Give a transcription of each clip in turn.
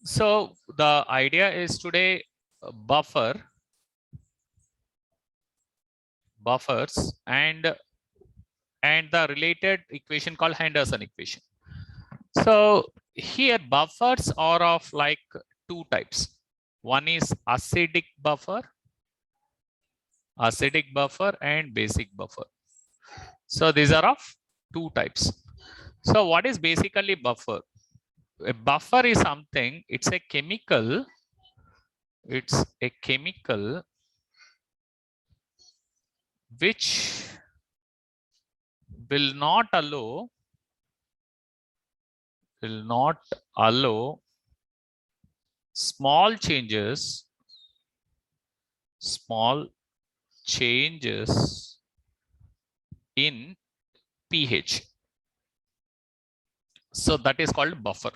So the idea is today buffers and the related equation called Henderson equation. So here buffers are of like two types. One is acidic buffer and basic buffer. So these are of two types. So what is basically buffer? A buffer is something, it's a chemical which will not allow small changes in pH. So that is called buffer.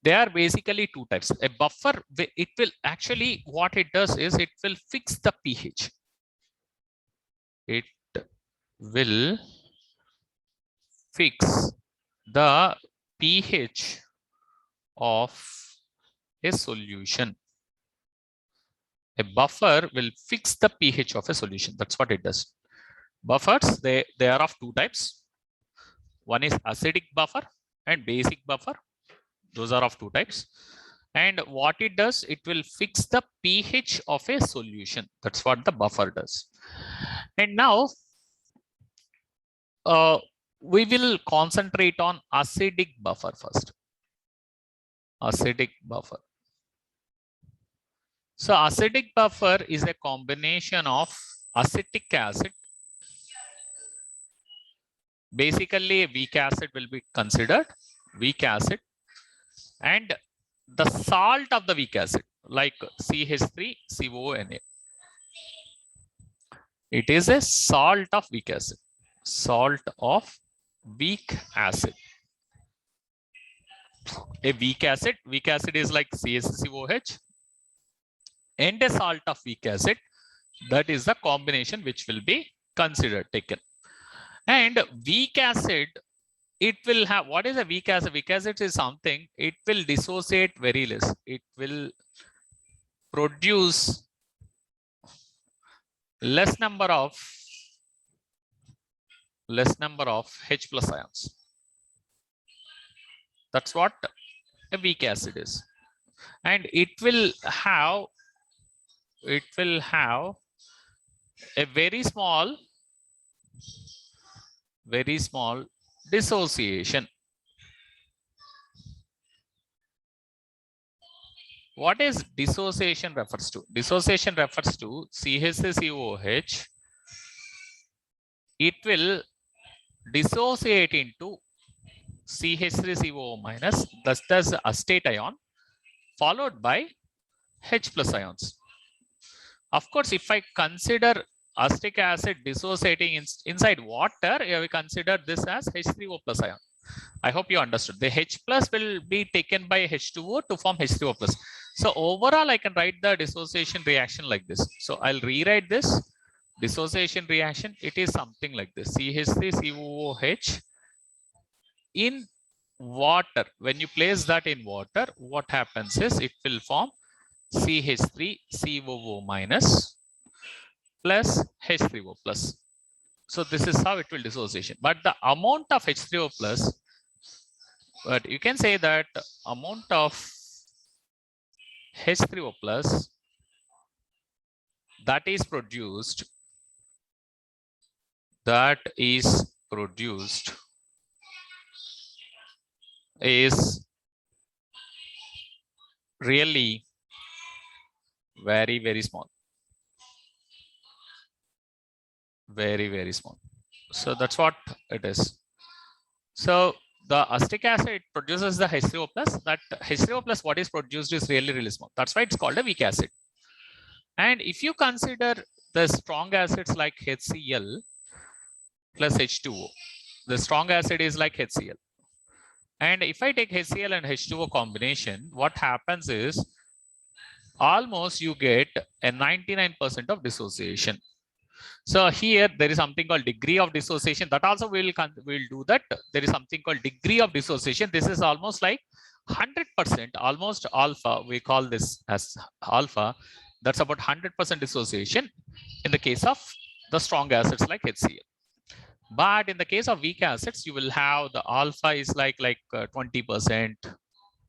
There are basically two types. A buffer, it will actually, what it does is it will fix the pH. It will fix the pH of a solution. A buffer will fix the pH of a solution. That's what it does. Buffers, they are of two types. One is acidic buffer and basic buffer. Those are of two types. And what it does, it will fix the pH of a solution. That's what the buffer does. And now we will concentrate on acidic buffer first. Acidic buffer. So acidic buffer is a combination of acetic acid. Basically, weak acid will be considered, weak acid, and the salt of the weak acid, like CH3CONA. It is a salt of weak acid. Salt of weak acid. A weak acid is like CaCOH, and a salt of weak acid. That is the combination which will be considered, taken. And weak acid, it will have, what is a weak acid? Weak acid is something, it will dissociate very less. It will produce less number of H plus ions. That's what a weak acid is. And it will have a very small dissociation. What is dissociation refers to? Dissociation refers to CaCOH. It will dissociate into CH3CO minus, thus does acetate ion, followed by H plus ions. Of course, if I consider acetic acid dissociating inside water, we consider this as H3O plus ion. I hope you understood. The H plus will be taken by H2O to form H3O plus. So overall, I can write the dissociation reaction like this. So I'll rewrite this dissociation reaction. It is something like this: CH3COOH in water. When you place that in water, what happens is it will form CH3COO minus plus H3O plus. So this is how it will dissociation. But the amount of H3O plus, but you can say that amount of H3O plus that is produced is really very, very small. Very, very small. So that's what it is. So the acetic acid produces the H3O plus. That H3O plus what is produced is really, really small. That's why it's called a weak acid. And if you consider the strong acids like HCl plus H2O, the strong acid is like HCl. And if I take HCl and H2O combination, what happens is almost you get a 99% of dissociation. So here there is something called degree of dissociation. That also we'll do that. There is something called degree of dissociation. This is almost like 100%, almost alpha, we call this as alpha. That's about 100% dissociation in the case of the strong acids like HCl. But in the case of weak acids, you will have the alpha is like 20%.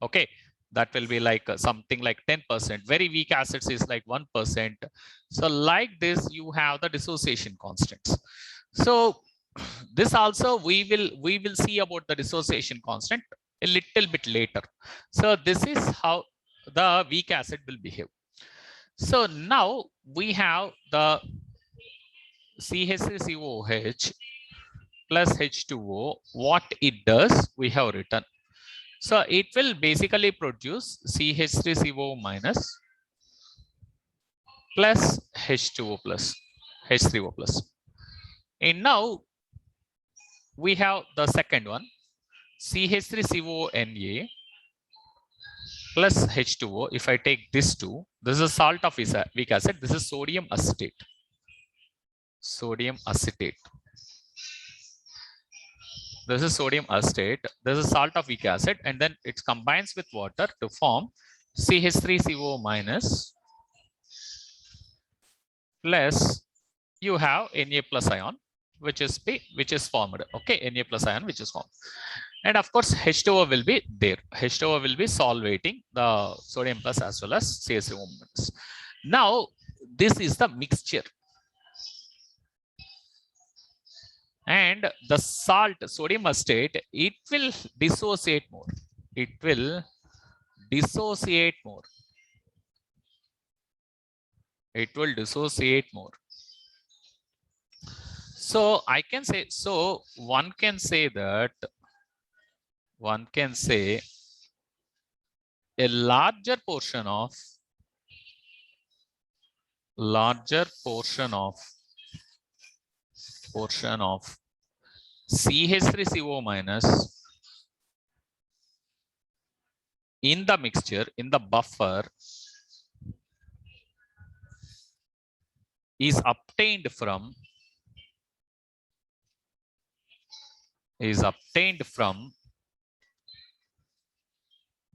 Okay, that will be like something like 10%. Very weak acids is like 1%. So like this, you have the dissociation constants. So this also we will see about the dissociation constant a little bit later. So this is how the weak acid will behave. So now we have the CH3COOH plus H2O. What it does, we have written. So it will basically produce CH3CO minus plus H2O plus H3O plus. And now we have the second one, CH3CONA plus H2O. If I take this two, this is a salt of weak acid. This is sodium acetate. Sodium acetate. This is sodium acetate. This is salt of weak acid, and then it combines with water to form CH3CO minus plus you have Na plus ion, which is formed. Okay, Na plus ion which is formed. And of course, H2O will be there. H2O will be solvating the sodium plus as well as CH3O minus. Now, this is the mixture. And the salt, sodium acetate, it will dissociate more. It will dissociate more. It will dissociate more. So I can say, so one can say a larger portion of CH3CO minus in the mixture, in the buffer, is obtained from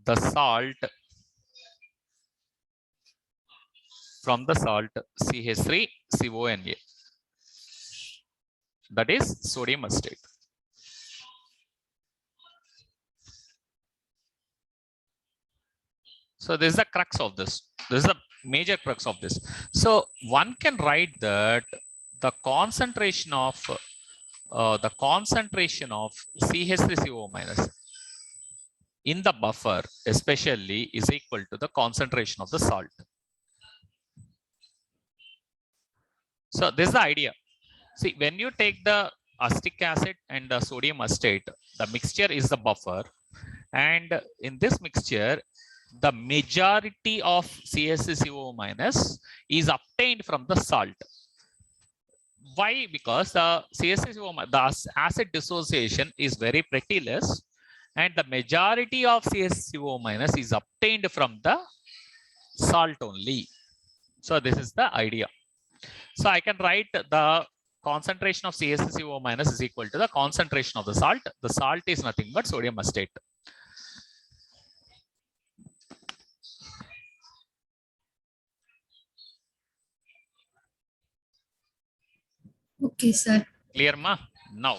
the salt, CH3CONA, that is sodium acetate. So this is the crux of this. This is the major crux of this. So one can write that the concentration of CH3CO minus in the buffer especially is equal to the concentration of the salt. So this is the idea. See, when you take the acetic acid and the sodium acetate, the mixture is the buffer, and in this mixture, the majority of CH3CO minus is obtained from the salt. Why? Because the CH3CO, the acid dissociation is very pretty less, and the majority of CH3CO minus is obtained from the salt only. So this is the idea. So I can write the concentration of CH3CO minus is equal to the concentration of the salt. The salt is nothing but sodium acetate. Okay, sir. Clear, ma? Now,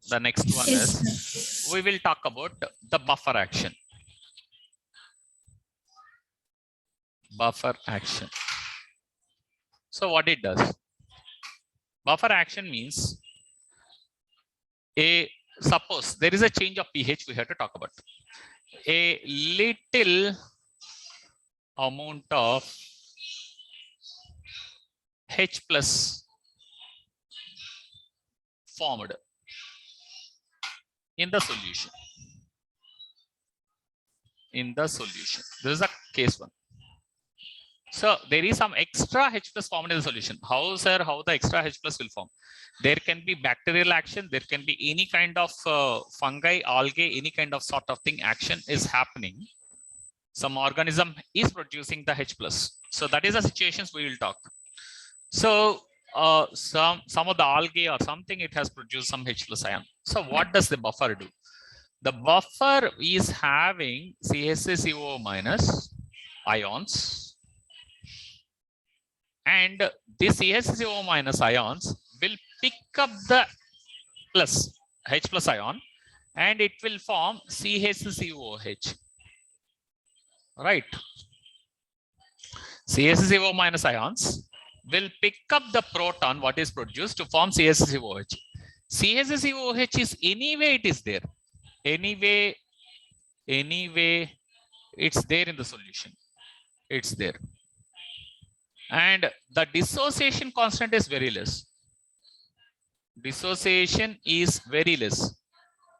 the next one is, we will talk about the buffer action. Buffer action. So what it does? Buffer action means, suppose there is a change of pH we have to talk about. A little amount of H plus formed in the solution. This is a case one. So there is some extra H plus formed in the solution. How, sir? How the extra H plus will form? There can be bacterial action. There can be any kind of fungi, algae, any kind of sort of thing action is happening. Some organism is producing the H plus. So that is the situations we will talk. So some of the algae or something, it has produced some H plus ion. So what does the buffer do? The buffer is having CHCO minus ions, and this CHCO minus ions will pick up the plus H plus ion, and it will form CHCOH, right? CHCO minus ions will pick up the proton what is produced to form CHCOH. CHCOH is anyway, it is there. Anyway, it's there in the solution. It's there. And the dissociation constant is very less. Dissociation is very less,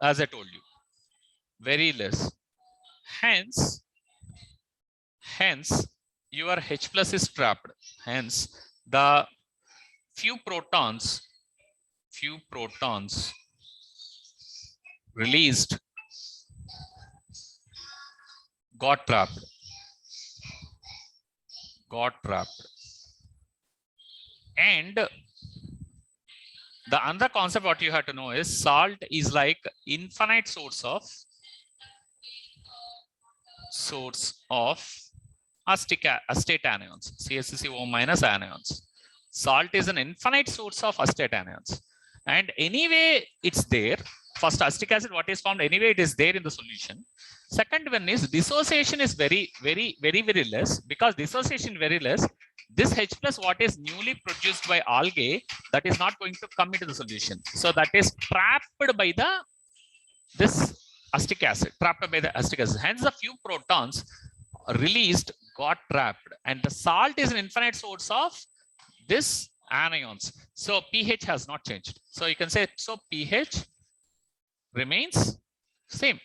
as I told you. Very less. Hence, your H plus is trapped. Hence, the few protons released got trapped. And the other concept what you have to know is salt is like infinite source of acetate anions, CHCO minus anions. Salt is an infinite source of acetate anions, and anyway it's there. First, acetic acid what is formed anyway, it is there in the solution. Second one is dissociation is very less. Because dissociation very less, this H plus what is newly produced by algae, that is not going to come into the solution. So that is trapped by this acetic acid, Hence the few protons released got trapped, and the salt is an infinite source of this anions. So pH has not changed. So you can say, so pH remains same.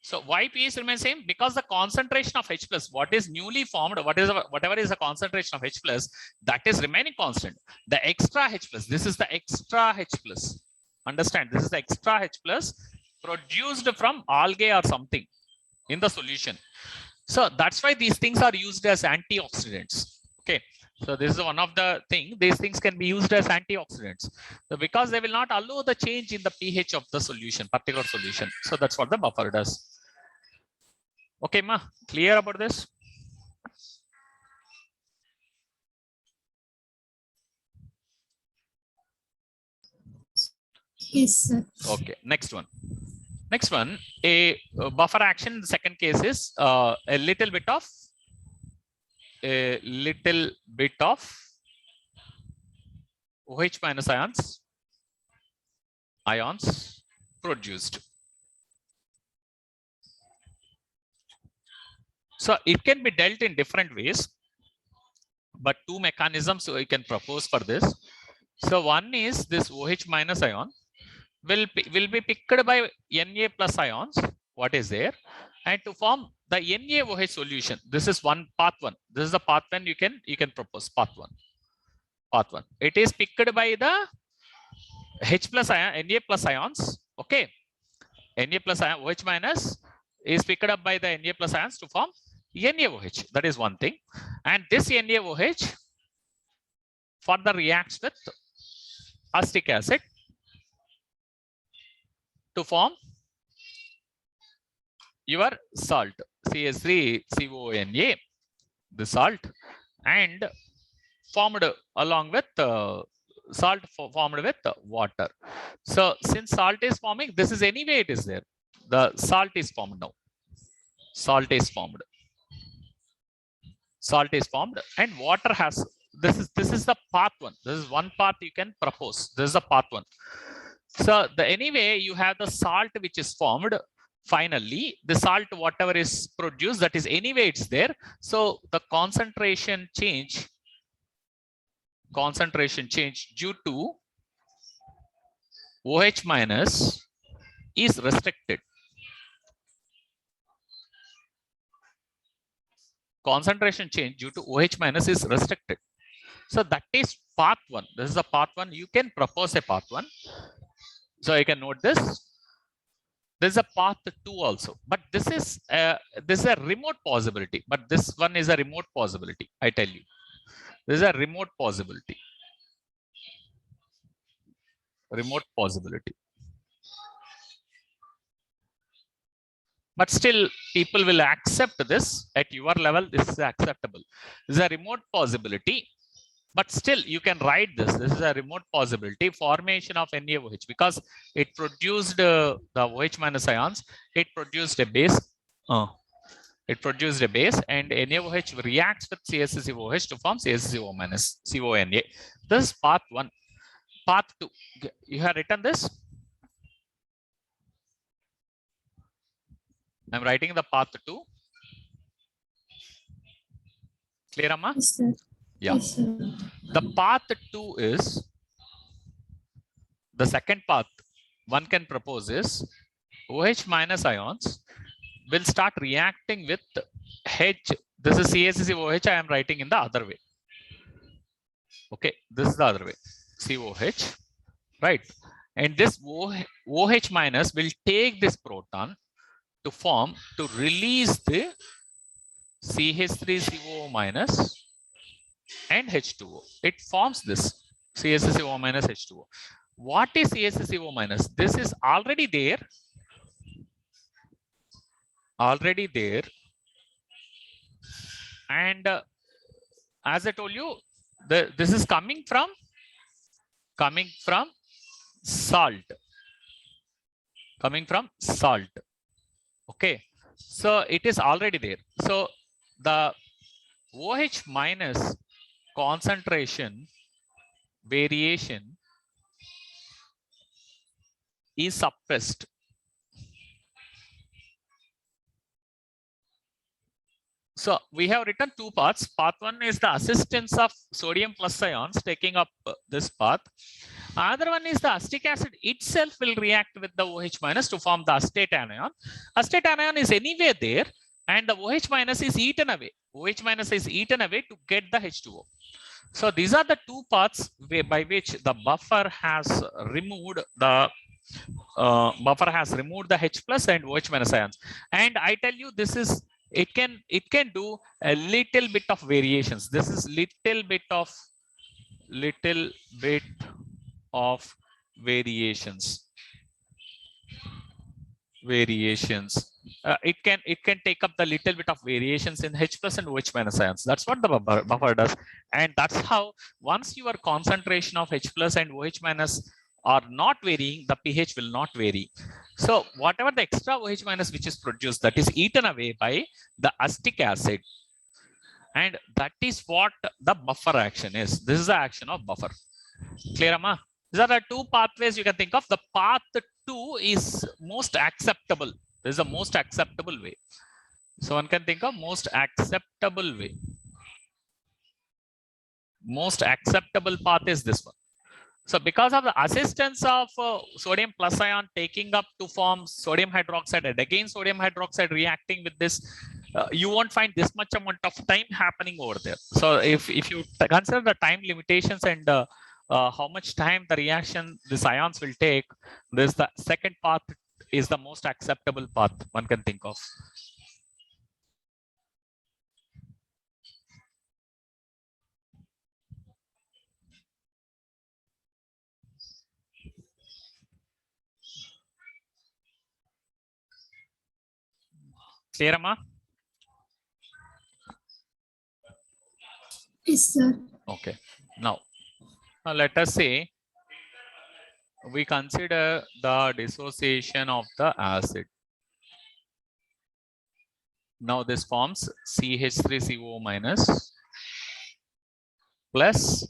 So why pH remains same? Because the concentration of H plus, what is newly formed, whatever is the concentration of H plus, that is remaining constant. The extra H plus, this is the extra H plus. Understand, this is the extra H plus produced from algae or something in the solution. So that's why these things are used as antioxidants. Okay. So this is one of the things. These things can be used as antioxidants. So because they will not allow the change in the pH of the solution, particular solution. So that's what the buffer does. Okay, ma, clear about this? Yes, sir. Okay, next one. A buffer action. The second case is a little bit of OH minus ions produced. So it can be dealt in different ways, but two mechanisms we can propose for this. So one is this OH minus ion will be picked by Na plus ions, what is there, and to form the NaOH solution. This is one path one. This is the path one you can propose. Path one. It is picked by the H plus ion, Na plus ions. Okay, Na plus ion, OH minus is picked up by the Na plus ions to form NaOH. That is one thing. And this NaOH further reacts with acetic acid to form your salt, CH3CONA, the salt, and formed along with salt formed with water. So since salt is forming, this is anyway it is there. The salt is formed now. Salt is formed, and water has. This is the path one. This is one path you can propose. This is the path one. So anyway you have the salt which is formed. Finally, the salt whatever is produced, that is anyway it's there. So the concentration change due to OH minus is restricted. Concentration change due to OH minus is restricted. So that is path one. This is the path one. You can propose a path one. So you can note this. There's a path 2 also, but this is a remote possibility. But this one is a remote possibility. I tell you, this is a remote possibility. but still people will accept this at your level. This is acceptable. This is a remote possibility, but still you can write this. This is a remote possibility formation of NaOH because it produced the OH minus ions. It produced a base. It produced a base, and NaOH reacts with CaCO2 to form CaCO minus CONA. This is path 1. Path 2. You have written this. I'm writing the path 2. Clear, Amma? Yes, sir. Yeah. Yes, sir. The path 2 is the second path one can propose is OH minus ions will start reacting with H. This is CaCO2. I am writing in the other way. Okay, this is the other way. COH, right? And this OH minus will take this proton to form, to release the CH3CO minus and H2O. It forms this CaCO minus H2O. What is CaCO minus? This is already there. And as I told you, this is coming from salt. Okay, so it is already there. So the OH minus concentration variation is suppressed. So we have written two paths. Path 1 is the assistance of sodium plus ions taking up this path. Another one is the acetic acid itself will react with the OH minus to form the acetate anion. Acetate anion is anywhere there, and the OH minus is eaten away. OH minus is eaten away to get the H2O. So these are the two paths by which the buffer has removed the H plus and OH minus ions. And I tell you, this is it can do a little bit of variations. This is little bit of variations. It can take up the little bit of variations in H plus and OH minus ions. That's what the buffer does, and that's how once your concentration of H plus and OH minus are not varying, the pH will not vary. So whatever the extra OH minus which is produced, that is eaten away by the acetic acid, and that is what the buffer action is. This is the action of buffer. Clear, Amma? These are the two pathways you can think of. The path 2 is most acceptable. This is the most acceptable way. So one can think of most acceptable way. Most acceptable path is this one. So because of the assistance of sodium plus ion taking up to form sodium hydroxide, and again sodium hydroxide reacting with this, you won't find this much amount of time happening over there. So if you consider the time limitations and how much time the reaction these ions will take, this the second path is the most acceptable path one can think of. Clear, Amma? Yes, sir. Okay. Now let us say we consider the dissociation of the acid. Now this forms CH3CO minus plus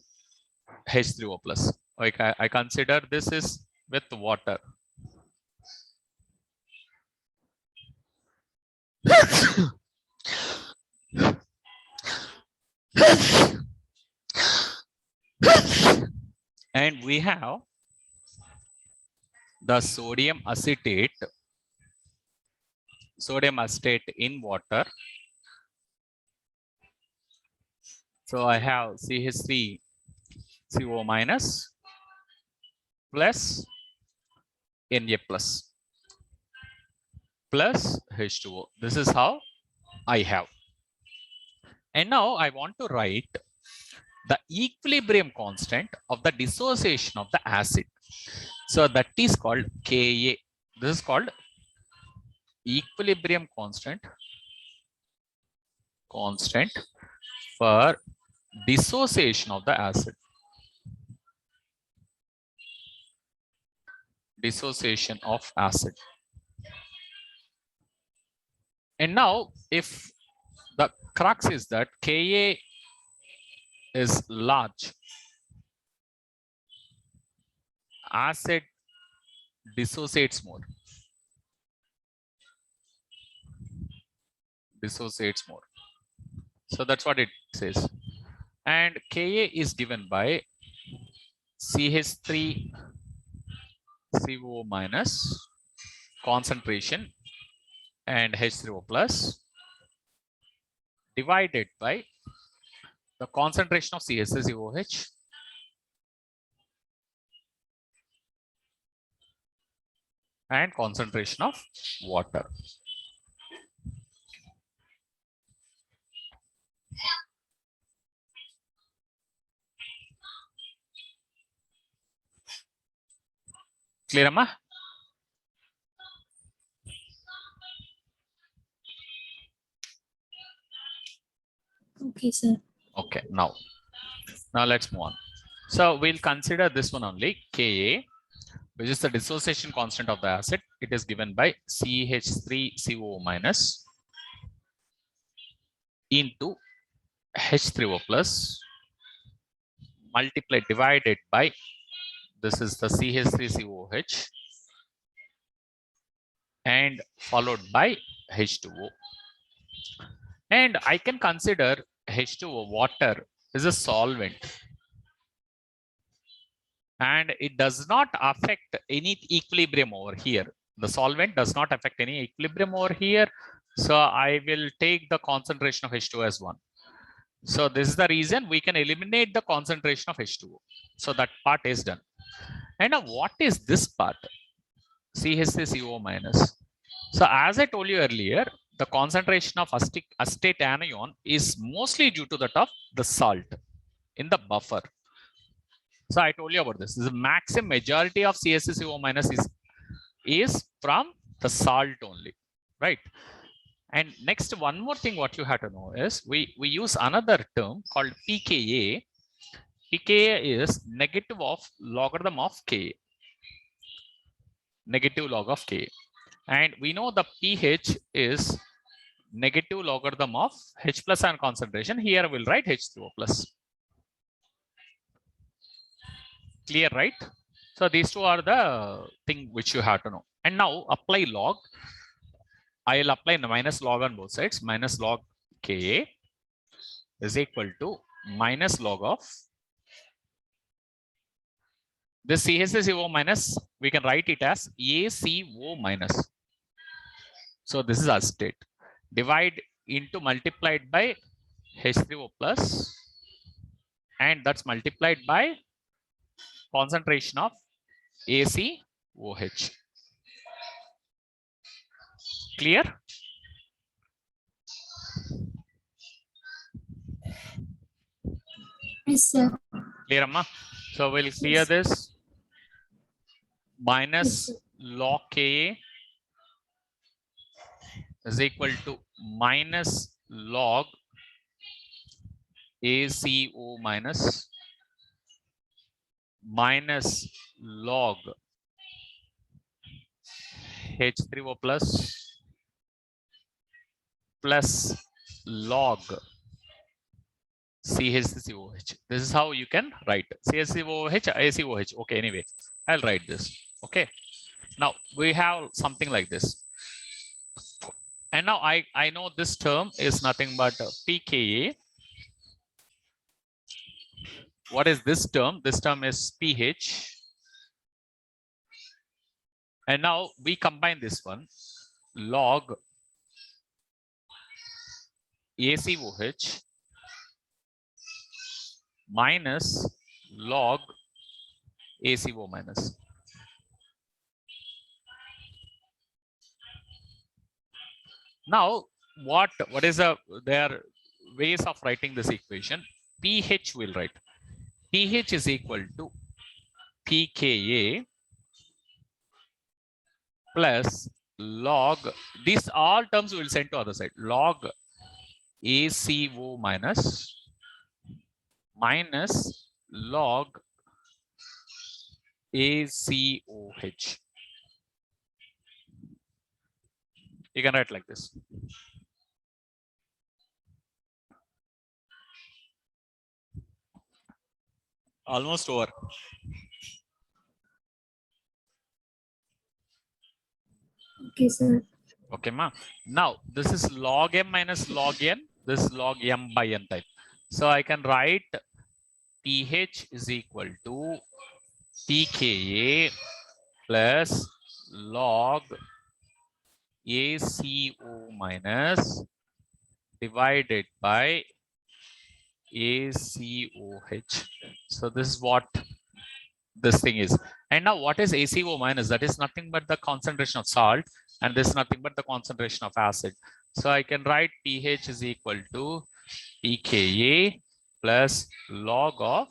H3O plus. Okay, I consider this is with water. And we have the sodium acetate in water. So I have CH3CO minus plus Na plus H2O. This is how I have. And now I want to write the equilibrium constant of the dissociation of the acid. So that is called Ka. This is called equilibrium constant for dissociation of the acid. Dissociation of acid. And now if the crux is that Ka is large, acid dissociates more. Dissociates more. So that's what it says. And Ka is given by CH3CO minus concentration and H3O plus divided by the concentration of CH3COH and concentration of water. Clear, Amma? Okay, sir. Okay, now let's move on. So we'll consider this one only, Ka, which is the dissociation constant of the acid. It is given by CH3CO minus into H3O plus multiplied divided by, this is the CH3COH and followed by H2O. And I can consider H2O, water, is a solvent. And it does not affect any equilibrium over here. The solvent does not affect any equilibrium over here. So I will take the concentration of H2O as 1. So this is the reason we can eliminate the concentration of H2O. So that part is done. And now what is this part? CH3CO minus. So as I told you earlier, the concentration of acetate anion is mostly due to that of the salt in the buffer. So I told you about this. The maximum majority of CH3CO minus is from the salt only, right? And next, one more thing what you have to know is we use another term called pKa. pKa is negative of logarithm of Ka. Negative log of Ka. And we know the pH is negative logarithm of H plus ion concentration. Here we'll write H2O plus. Clear, right? So these two are the thing which you have to know. And now apply log. I'll apply the minus log on both sides. Minus log Ka is equal to minus log of this CH3CO minus. We can write it as ACO minus. So this is acetate. Divide into multiplied by H3O plus, and that's multiplied by concentration of ACOH. Clear? Yes, sir. Clear, Amma? So we'll clear Yes. this. Minus Yes, log Ka is equal to minus log ACO minus log H3O plus log CH3COH. This is how you can write CH3COH, ACOH. Okay, anyway, I'll write this. Okay. Now we have something like this. And now I know this term is nothing but pKa. What is this term? This term is pH. And now we combine this one, log ACOH minus log ACO minus. Now, what is there are ways of writing this equation. pH will write. pH is equal to pKa plus log, these all terms we will send to other side, log ACO minus log ACOH. You can write like this. Almost over. Okay, sir. Okay, ma. Now this is log M minus log N. This is log M by N type. So I can write TH is equal to TKA plus log ACO minus divided by ACOH. So this is what this thing is. And now what is ACO minus? That is nothing but the concentration of salt, and this is nothing but the concentration of acid. So I can write pH is equal to pKa plus log of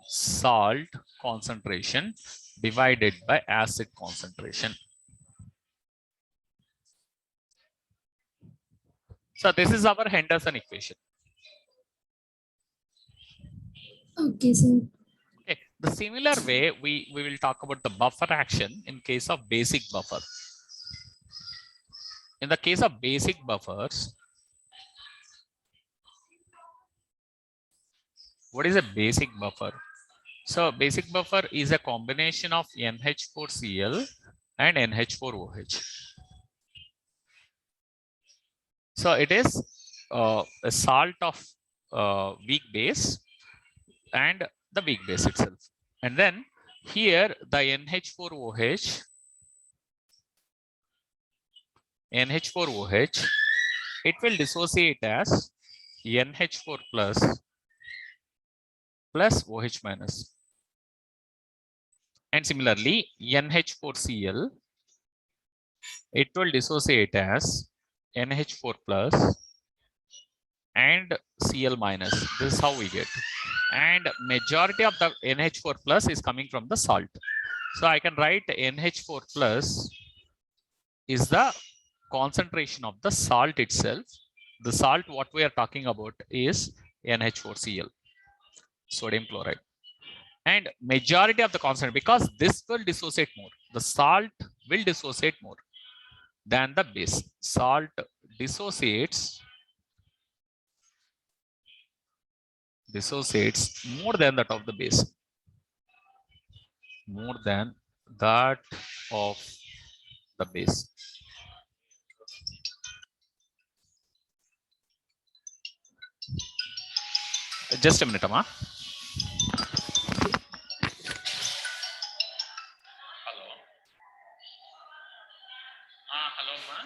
salt concentration divided by acid concentration. So this is our Henderson equation. Okay, sir. Okay. The similar way we will talk about the buffer action in case of basic buffer. In the case of basic buffers, what is a basic buffer? So basic buffer is a combination of NH4Cl and NH4OH. So it is a salt of weak base and the weak base itself. And then here the NH4OH, it will dissociate as NH4 plus OH minus. And similarly, NH4Cl, it will dissociate as NH4 plus and Cl minus. This is how we get. And majority of the NH4 plus is coming from the salt. So I can write NH4 plus is the concentration of the salt itself. The salt what we are talking about is NH4Cl, sodium chloride. And majority of the concentration, because this will dissociate more, the salt will dissociate more than the base. Salt dissociates more than that of the base, more than that of the base. Just a minute, Amma. Hello. Hello, Ma.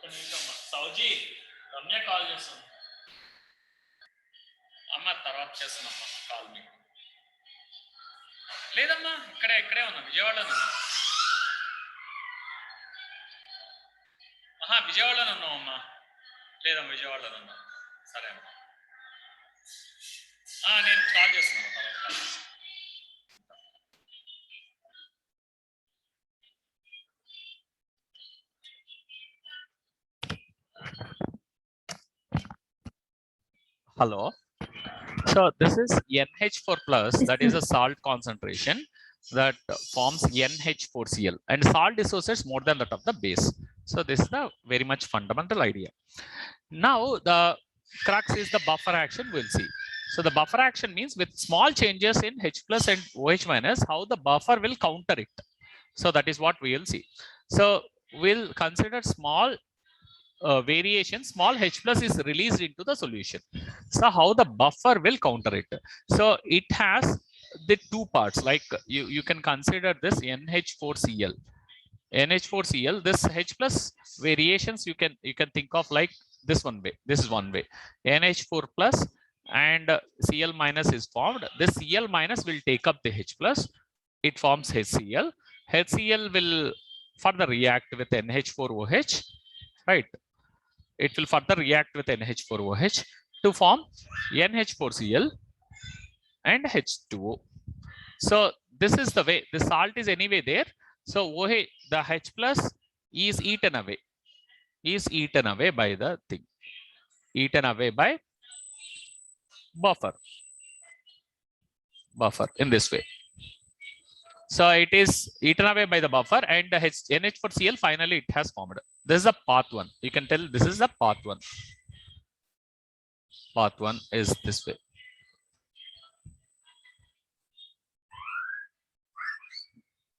ఒక్క నిమిషం అమ్మా. సౌజీ Ramya call చేస్తుంది అమ్మ, తర్వాత చేస్తున్నామ్మా call మీకు. లేదమ్మా, ఇక్కడే ఉన్నా, విజయవాడలో ఉన్నా. విజయవాడలో ఉన్నామమ్మా. లేదమ్మా, విజయవాడలో ఉన్నా. సరే అమ్మా, నేను కాల్ చేస్తున్నాను తర్వాత కాల్ చేస్తాను. Hello. So this is NH4 plus, that is a salt concentration that forms NH4Cl, and salt dissociates more than that of the base. So this is the very much fundamental idea. Now the crux is the buffer action. We'll see. So the buffer action means with small changes in H plus and OH minus, how the buffer will counter it. So that is what we will see. So we'll consider small variation, small H plus is released into the solution. So how the buffer will counter it? So it has the two parts, like you can consider this NH4Cl. NH4Cl, this H plus variations you can think of like this one way. This is one way. NH4 plus and Cl minus is formed. This Cl minus will take up the H plus. It forms HCl. HCl will further react with NH4OH, right? It will further react with NH4OH to form NH4Cl and H2O. So this is the way. The salt is anyway there. So OH, the H plus is eaten away. Is eaten away by the thing. Eaten away by buffer. Buffer in this way. So it is eaten away by the buffer, and the NH4Cl finally it has formed. This is the path one. You can tell this is the path one. Path one is this way.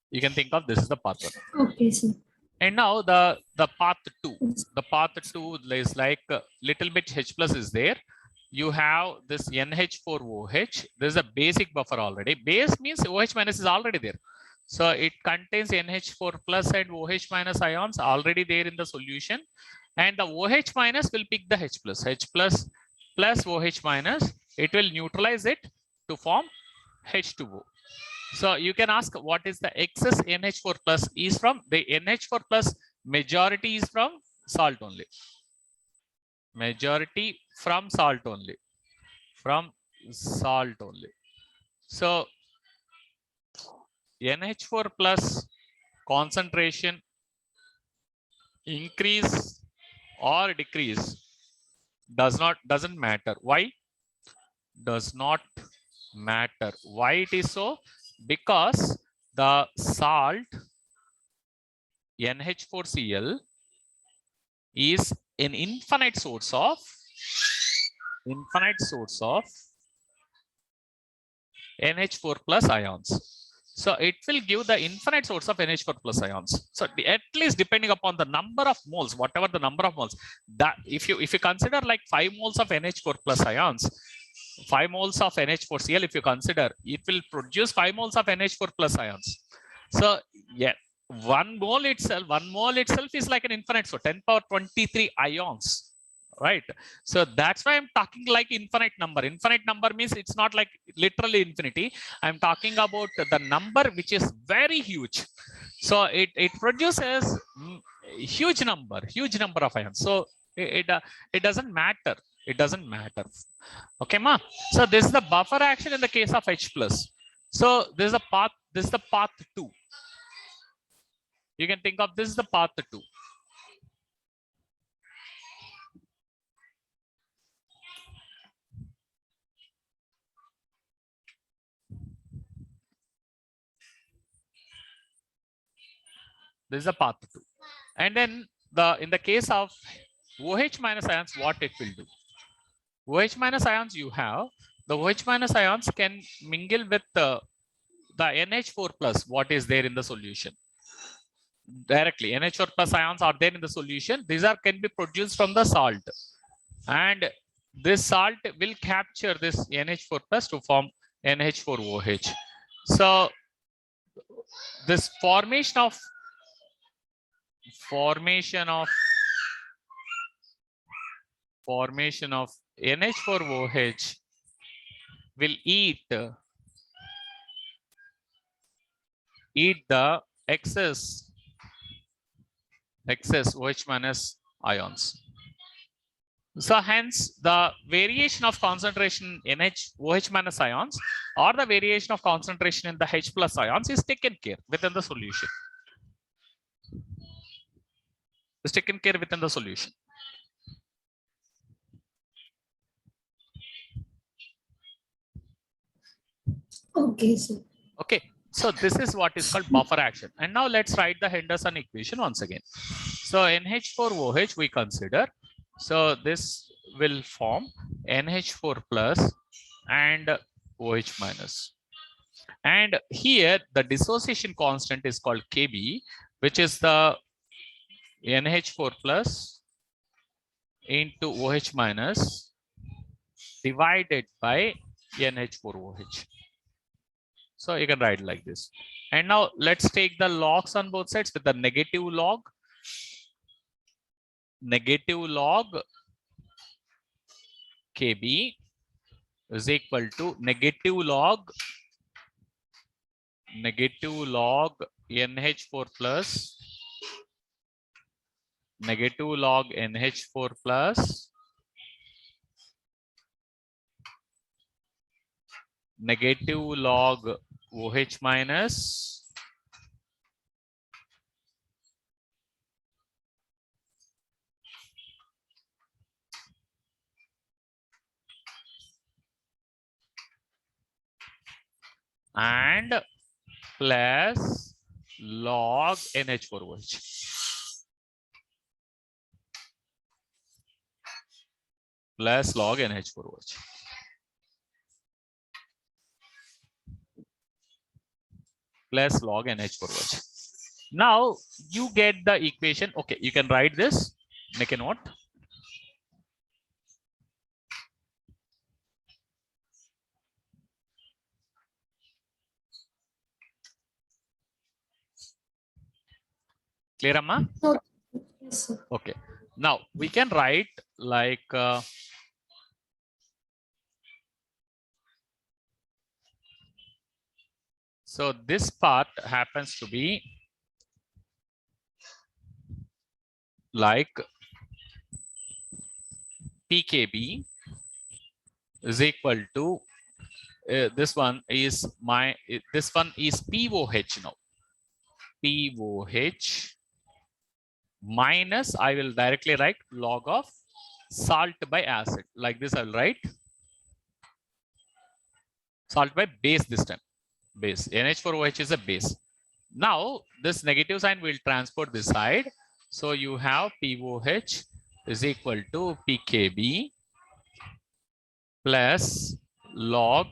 You can think of this is the path one. Okay, sir. And now the path two. The path two is like little bit H plus is there. You have this NH4OH. This is a basic buffer already. Base means OH minus is already there. So it contains NH4 plus and OH minus ions already there in the solution. And the OH minus will pick the H plus. H plus plus OH minus. It will neutralize it to form H2O. So you can ask what is the excess NH4 plus is from. The NH4 plus majority is from salt only. Majority from salt only. From salt only. So NH4 plus concentration increase or decrease doesn't matter. Why? Does not matter. Why it is so? Because the salt NH4Cl is an infinite source of NH4 plus ions. So it will give the infinite source of NH4 plus ions. So at least depending upon the number of moles, whatever the number of moles, that if you consider like 5 moles of NH4 plus ions, 5 moles of NH4Cl, if you consider, it will produce 5 moles of NH4 plus ions. So yeah, one mole itself is like an infinite, so 10 power 23 ions, right? So that's why I'm talking like infinite number. Infinite number means it's not like literally infinity. I'm talking about the number which is very huge. So it produces huge number of ions. So it doesn't matter. It doesn't matter. Okay, ma. So this is the buffer action in the case of H plus. So this is the path 2. You can think of this is the path 2. This is the path 2. And then in the case of OH minus ions, what it will do? OH minus ions you have, the OH minus ions can mingle with the NH4 plus, what is there in the solution. Directly, NH4 plus ions are there in the solution. These can be produced from the salt. And this salt will capture this NH4 plus to form NH4OH. So this formation of NH4OH will eat the excess OH minus ions. So hence the variation of concentration in OH minus ions or the variation of concentration in the H plus ions is taken care within the solution. Is taken care within the solution. Okay, sir. Okay, so this is what is called buffer action. And now let's write the Henderson equation once again. So NH4OH we consider. So this will form NH4 plus and OH minus. And here the dissociation constant is called Kb, which is the NH4 plus into OH minus divided by NH4OH. So you can write like this. And now let's take the logs on both sides with the negative log. Negative log Kb is equal to negative log NH4 plus negative log NH4 plus negative log OH minus and plus log NH4OH. Plus log NH4OH. Plus log NH4OH. Now you get the equation. Okay, you can write this, make a note. Clear, Amma? Okay. Yes, sir. Okay. Now we can write like so this part happens to be like PKB is equal to this one is this one is POH now. POH minus, I will directly write log of salt by acid. Like this, I will write salt by base this time. Base. NH4OH is a base. Now this negative sign will transport this side. So you have POH is equal to PKB plus log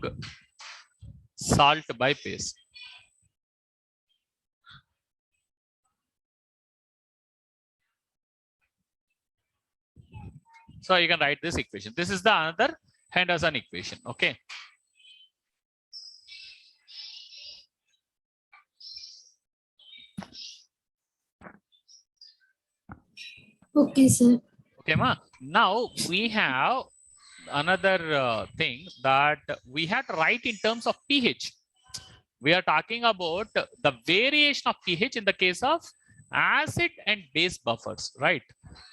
salt by base. So you can write this equation. This is the another Henderson equation. Okay. Okay, sir. Okay, ma. Now we have another thing that we have to write in terms of pH. We are talking about the variation of pH in the case of acid and base buffers, right?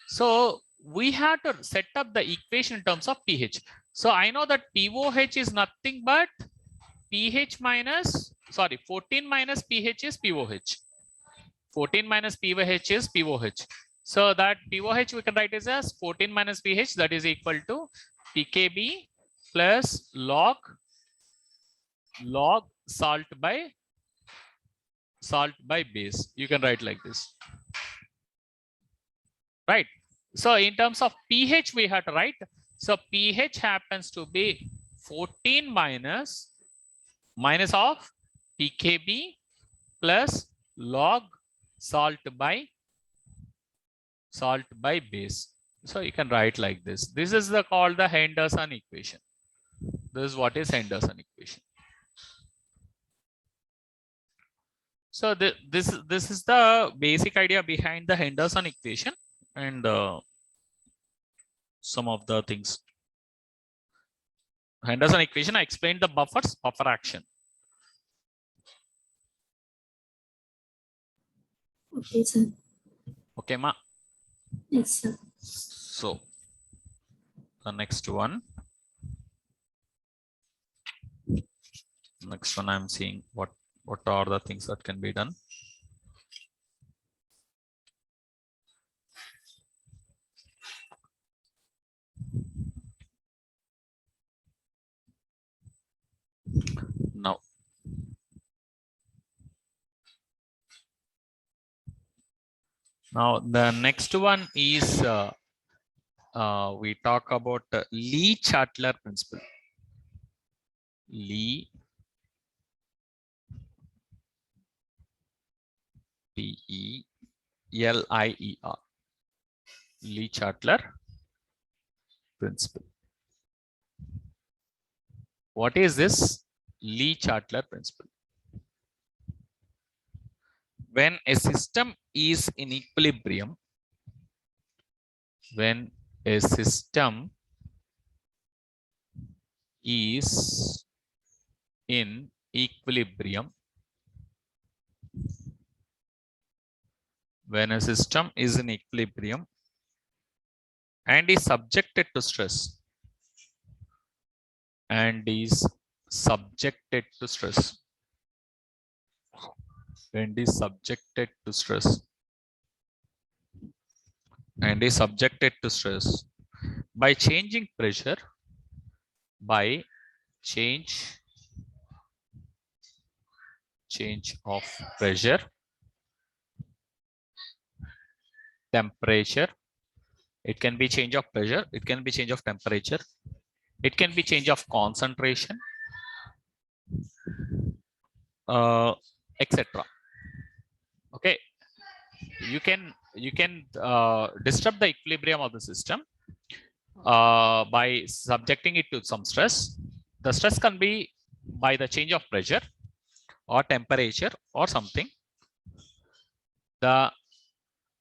So we have to set up the equation in terms of pH. So I know that POH is nothing but pH minus, sorry, 14 minus pH is POH. 14 minus POH is POH. So that POH we can write it as 14 minus pH, that is equal to PKB plus log salt by base. You can write like this. Right. So in terms of pH, we have to write. So pH happens to be 14 minus of PKB plus log salt by base. So you can write like this. This is called the Henderson equation. This is what is Henderson equation. So this is the basic idea behind the Henderson equation and some of the things. Henderson equation, I explained the buffer action. Okay, sir. Okay, ma. Yes, sir. So the next one I'm seeing what are the things that can be done. Now the next one is we talk about Lee-Chatler principle. Lee, T-E-L-I-E-R. Lee-Chatler principle. What is this Lee-Chatler principle? When a system is in equilibrium, when a system is in equilibrium, when a system is in equilibrium and is subjected to stress, and is subjected to stress by changing pressure, by change of pressure, temperature. It can be change of pressure, it can be change of temperature, it can be change of concentration, etc. Okay, you can disturb the equilibrium of the system by subjecting it to some stress. The stress can be by the change of pressure or temperature or something. The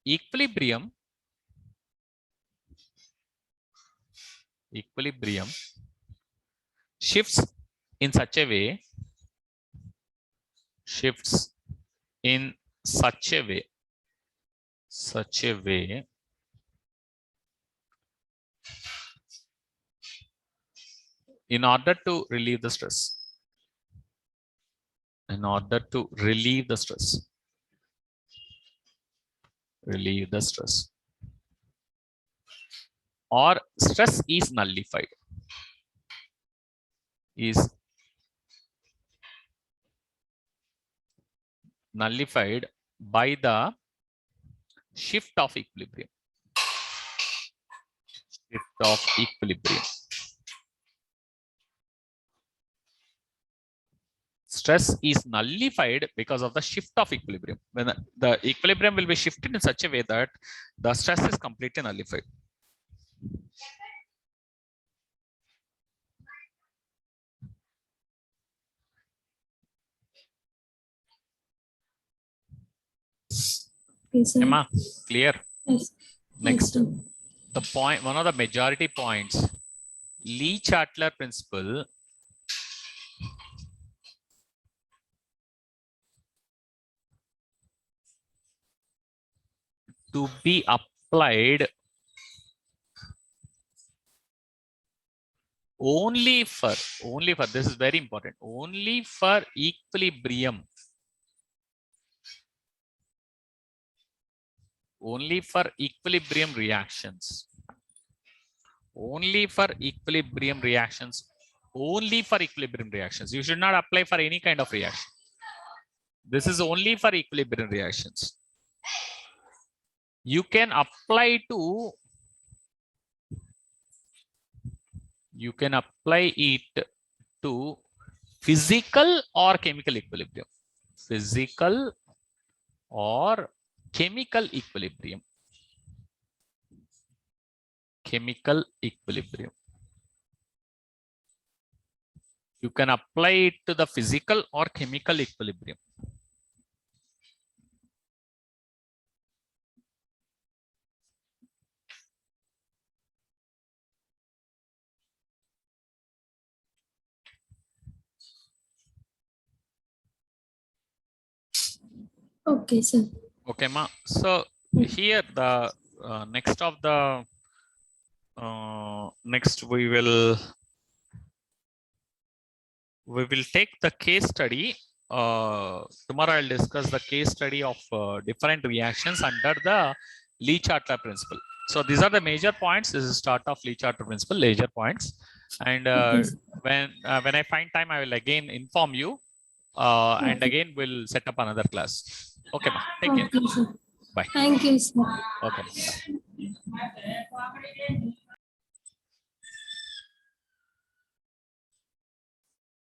equilibrium shifts in such a way in order to relieve the stress, or stress is nullified by the shift of equilibrium. Stress is nullified because of the shift of equilibrium. When the equilibrium will be shifted in such a way that the stress is completely nullified. Okay, sir. Emma, clear? Yes. Next, Yes, the point, one of the majority points, Lee-Chatler principle to be applied only for this is very important, only for equilibrium, reactions, only for equilibrium reactions. You should not apply for any kind of reaction. This is only for equilibrium reactions. You can apply it to physical or chemical equilibrium. You can apply it to the physical or chemical equilibrium. okay, sir. Okay, ma. So here the next we will take the case study. Tomorrow I'll discuss the case study of different reactions under the Lee-Chatler principle. So these are the major points. This is start of Lee-Chatler principle, major points. And Okay, sir. when I find time, I will again inform you. And again, we'll set up another class. Okay, ma. Take care. Okay, sir. Bye. Thank you, sir. Okay.